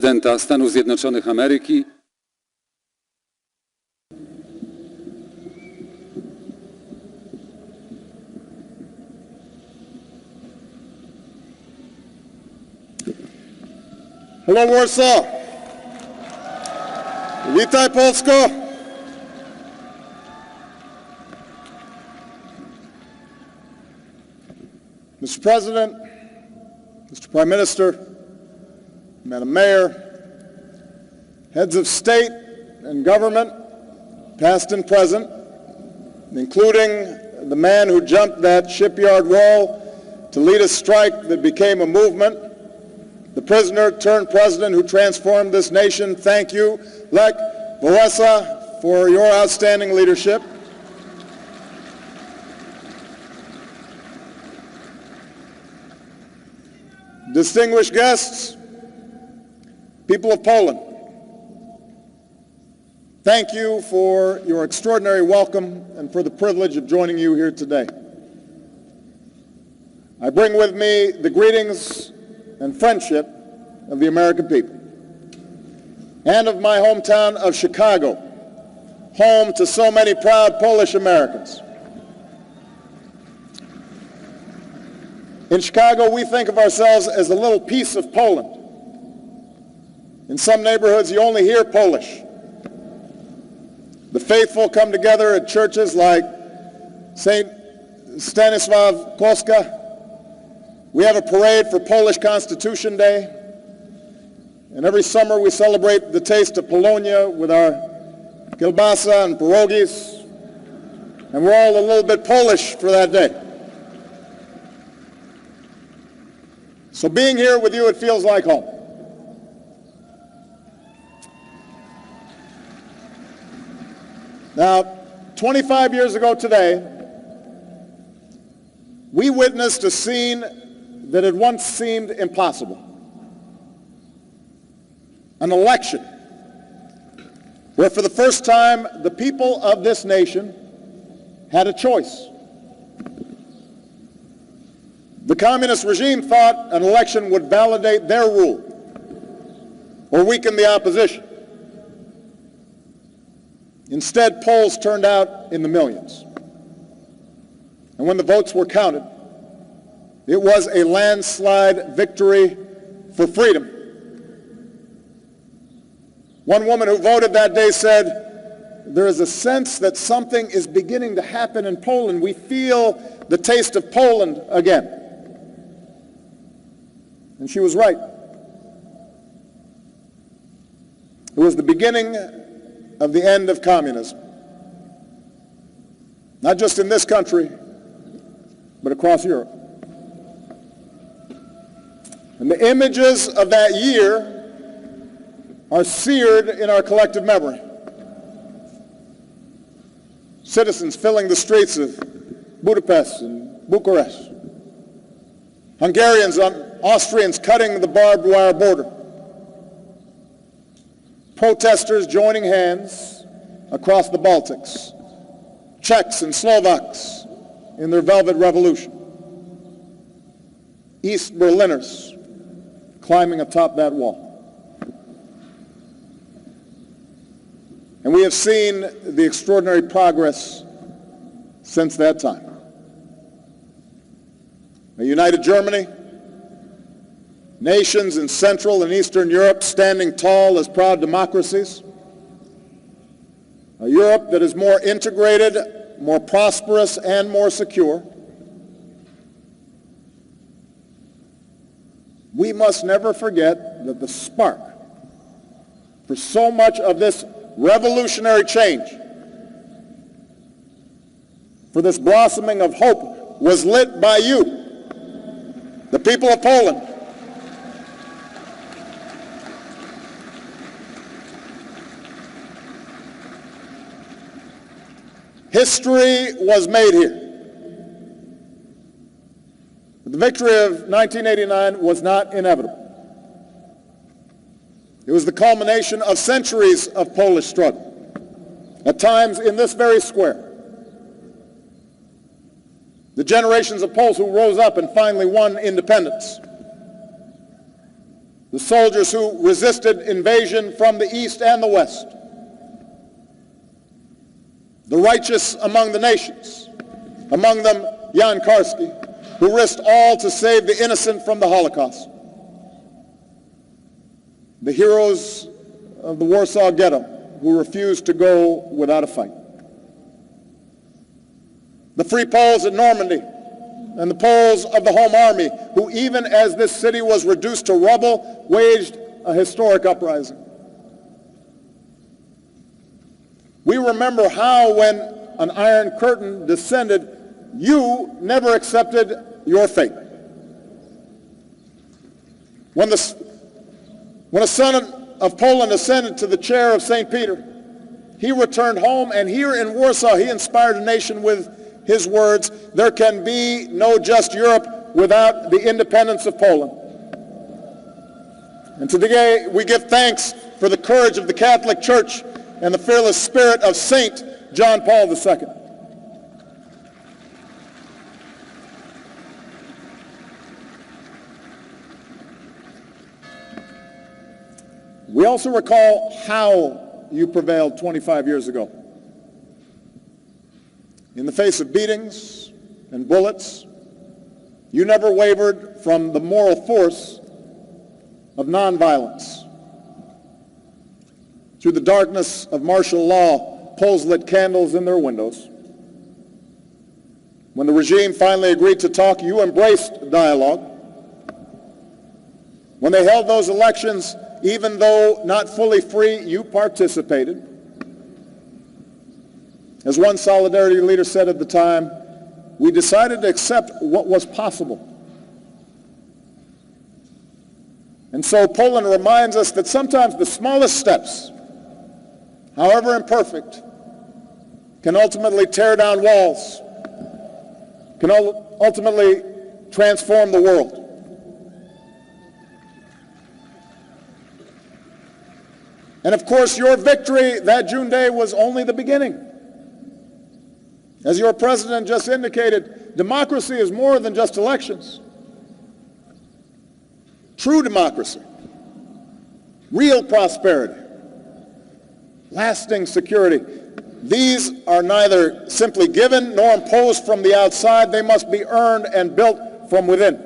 prezydenta Stanów Zjednoczonych Ameryki. Hello Warsaw! Witaj Polsko! Mr. President, Mr. Prime Minister, Madam Mayor, heads of state and government, past and present, including the man who jumped that shipyard wall to lead a strike that became a movement, the prisoner turned president who transformed this nation. Thank you, Lech Wałęsa, for your outstanding leadership. Distinguished guests, people of Poland, thank you for your extraordinary welcome and for the privilege of joining you here today. I bring with me the greetings and friendship of the American people and of my hometown of Chicago, home to so many proud Polish Americans. In Chicago, we think of ourselves as a little piece of Poland. In some neighborhoods, you only hear Polish. The faithful come together at churches like St. Stanisław Kostka. We have a parade for Polish Constitution Day. And every summer we celebrate the taste of Polonia with our kielbasa and pierogis. And we're all a little bit Polish for that day. So being here with you, it feels like home. Now, 25 years ago today, we witnessed a scene that had once seemed impossible. An election where for the first time the people of this nation had a choice. The communist regime thought an election would validate their rule or weaken the opposition. Instead, polls turned out in the millions. And when the votes were counted, it was a landslide victory for freedom. One woman who voted that day said, "There is a sense that something is beginning to happen in Poland. We feel the taste of Poland again." And she was right. It was the beginning of the end of communism. Not just in this country, but across Europe. And the images of that year are seared in our collective memory. Citizens filling the streets of Budapest and Bucharest. Hungarians and Austrians cutting the barbed wire border. Protesters joining hands across the Baltics. Czechs and Slovaks in their velvet revolution. East Berliners climbing atop that wall. And we have seen the extraordinary progress since that time. A united Germany, nations in Central and Eastern Europe standing tall as proud democracies, a Europe that is more integrated, more prosperous, and more secure. We must never forget that the spark for so much of this revolutionary change, for this blossoming of hope, was lit by you, the people of Poland. History was made here. The victory of 1989 was not inevitable. It was the culmination of centuries of Polish struggle, at times in this very square. The generations of Poles who rose up and finally won independence. the soldiers who resisted invasion from the east and the west, the righteous among the nations, among them Jan Karski, who risked all to save the innocent from the Holocaust, the heroes of the Warsaw Ghetto who refused to go without a fight, the free Poles at Normandy and the Poles of the Home Army who, even as this city was reduced to rubble, waged a historic uprising. We remember how, when an Iron Curtain descended, you never accepted your fate. When a son of Poland ascended to the chair of St. Peter, he returned home, and here in Warsaw he inspired a nation with his words, "There can be no just Europe without the independence of Poland." And today we give thanks for the courage of the Catholic Church and the fearless spirit of Saint John Paul II. We also recall how you prevailed 25 years ago. In the face of beatings and bullets, you never wavered from the moral force of nonviolence. Through the darkness of martial law, Poles lit candles in their windows. When the regime finally agreed to talk, you embraced dialogue. When they held those elections, even though not fully free, you participated. As one Solidarity leader said at the time, we decided to accept what was possible. And so Poland reminds us that sometimes the smallest steps, however imperfect, can ultimately tear down walls, can ultimately transform the world. And of course, your victory that June day was only the beginning. As your president just indicated, democracy is more than just elections. True democracy, real prosperity, lasting security, these are neither simply given nor imposed from the outside. They must be earned and built from within.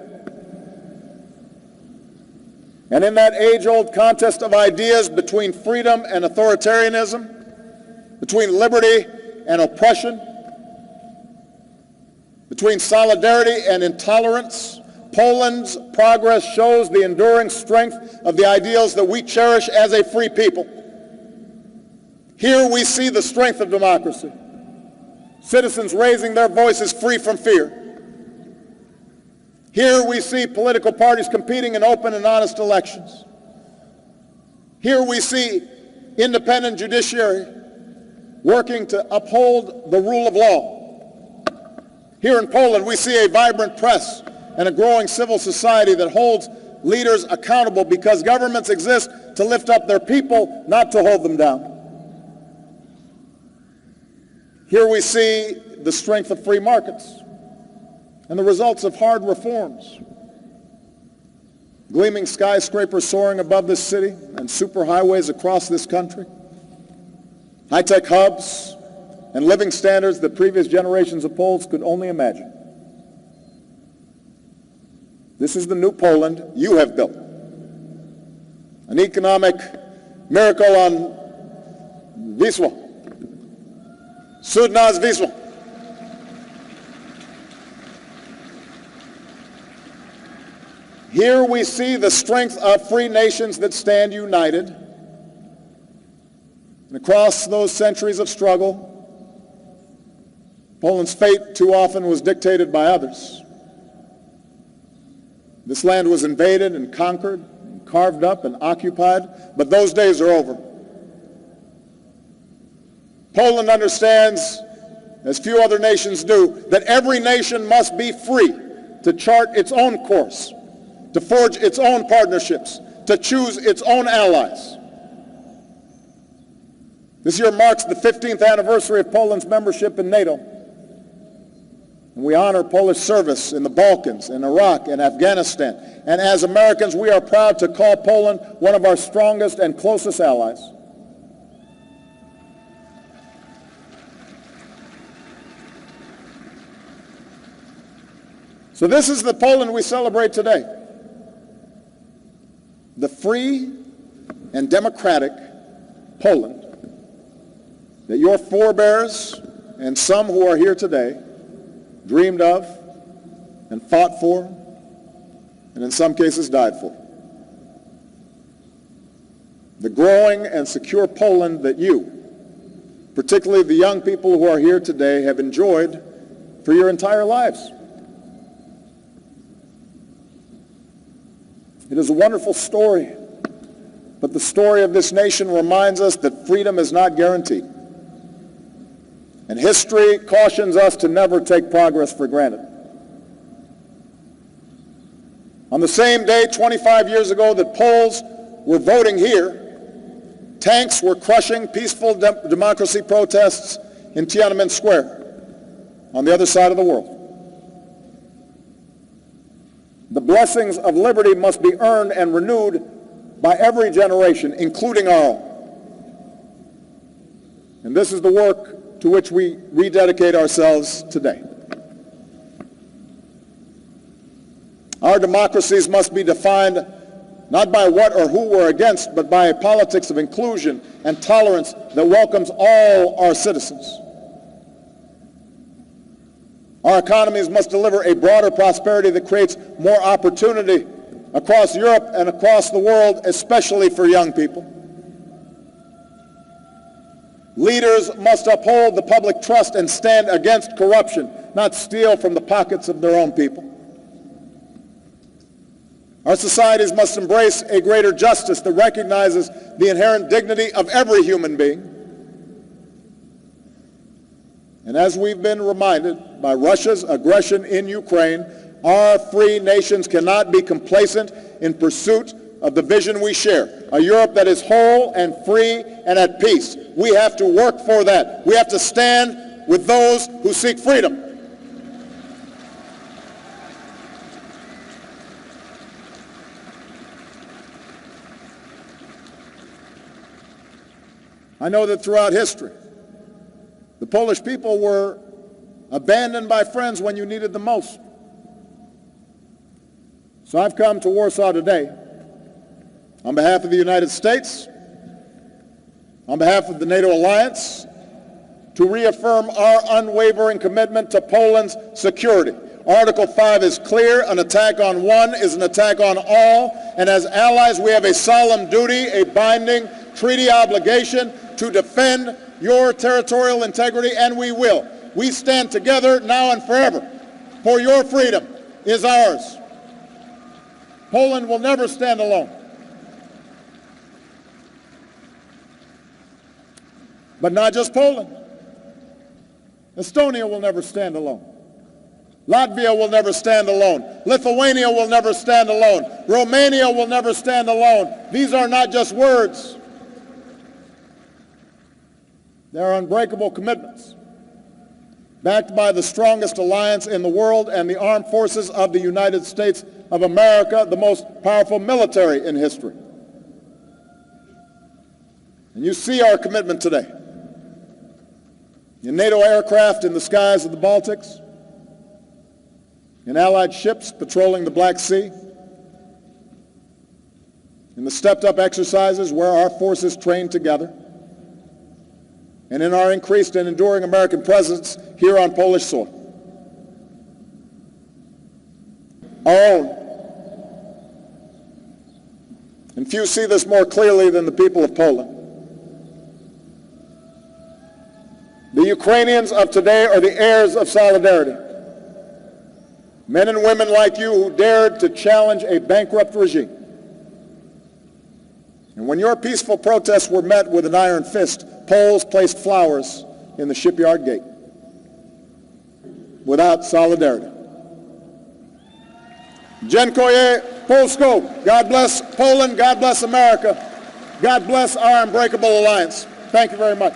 And in that age-old contest of ideas between freedom and authoritarianism, between liberty and oppression, between solidarity and intolerance, Poland's progress shows the enduring strength of the ideals that we cherish as a free people. Here we see the strength of democracy, citizens raising their voices free from fear. Here we see political parties competing in open and honest elections. Here we see independent judiciary working to uphold the rule of law. Here in Poland, we see a vibrant press and a growing civil society that holds leaders accountable because governments exist to lift up their people, not to hold them down. Here we see the strength of free markets and the results of hard reforms. Gleaming skyscrapers soaring above this city and superhighways across this country. High-tech hubs and living standards that previous generations of Poles could only imagine. This is the new Poland you have built. An economic miracle on Wisła. Cud nad Wisłą. Here we see the strength of free nations that stand united. And across those centuries of struggle, Poland's fate too often was dictated by others. This land was invaded and conquered, and carved up and occupied, but those days are over. Poland understands, as few other nations do, that every nation must be free to chart its own course, to forge its own partnerships, to choose its own allies. This year marks the 15th anniversary of Poland's membership in NATO. And we honor Polish service in the Balkans, in Iraq, and Afghanistan. And as Americans, we are proud to call Poland one of our strongest and closest allies. So this is the Poland we celebrate today. The free and democratic Poland that your forebears and some who are here today dreamed of and fought for, and in some cases died for. The growing and secure Poland that you, particularly the young people who are here today, have enjoyed for your entire lives. It is a wonderful story, but the story of this nation reminds us that freedom is not guaranteed. And history cautions us to never take progress for granted. On the same day, 25 years ago, that Poles were voting here, tanks were crushing peaceful democracy protests in Tiananmen Square on the other side of the world. The blessings of liberty must be earned and renewed by every generation, including our own. And this is the work to which we rededicate ourselves today. Our democracies must be defined not by what or who we're against, but by a politics of inclusion and tolerance that welcomes all our citizens. Our economies must deliver a broader prosperity that creates more opportunity across Europe and across the world, especially for young people. Leaders must uphold the public trust and stand against corruption, not steal from the pockets of their own people. Our societies must embrace a greater justice that recognizes the inherent dignity of every human being. And as we've been reminded by Russia's aggression in Ukraine, our free nations cannot be complacent in pursuit of the vision we share, a Europe that is whole and free and at peace. We have to work for that. We have to stand with those who seek freedom. I know that throughout history, the Polish people were abandoned by friends when you needed them most. So I've come to Warsaw today on behalf of the United States, on behalf of the NATO alliance, to reaffirm our unwavering commitment to Poland's security. Article 5 is clear. An attack on one is an attack on all. And as allies, we have a solemn duty, a binding treaty obligation to defend your territorial integrity, and we will. We stand together now and forever, for your freedom is ours. Poland will never stand alone. But not just Poland. Estonia will never stand alone. Latvia will never stand alone. Lithuania will never stand alone. Romania will never stand alone. These are not just words. They are unbreakable commitments, backed by the strongest alliance in the world and the armed forces of the United States of America, the most powerful military in history. And you see our commitment today. In NATO aircraft in the skies of the Baltics, in Allied ships patrolling the Black Sea, in the stepped-up exercises where our forces train together, and in our increased and enduring American presence here on Polish soil. Our own. And few see this more clearly than the people of Poland. The Ukrainians of today are the heirs of solidarity. Men and women like you who dared to challenge a bankrupt regime. And when your peaceful protests were met with an iron fist, Poles placed flowers in the shipyard gate. Without solidarity. Dziękuję Polsko. God bless Poland. God bless America. God bless our unbreakable alliance. Thank you very much.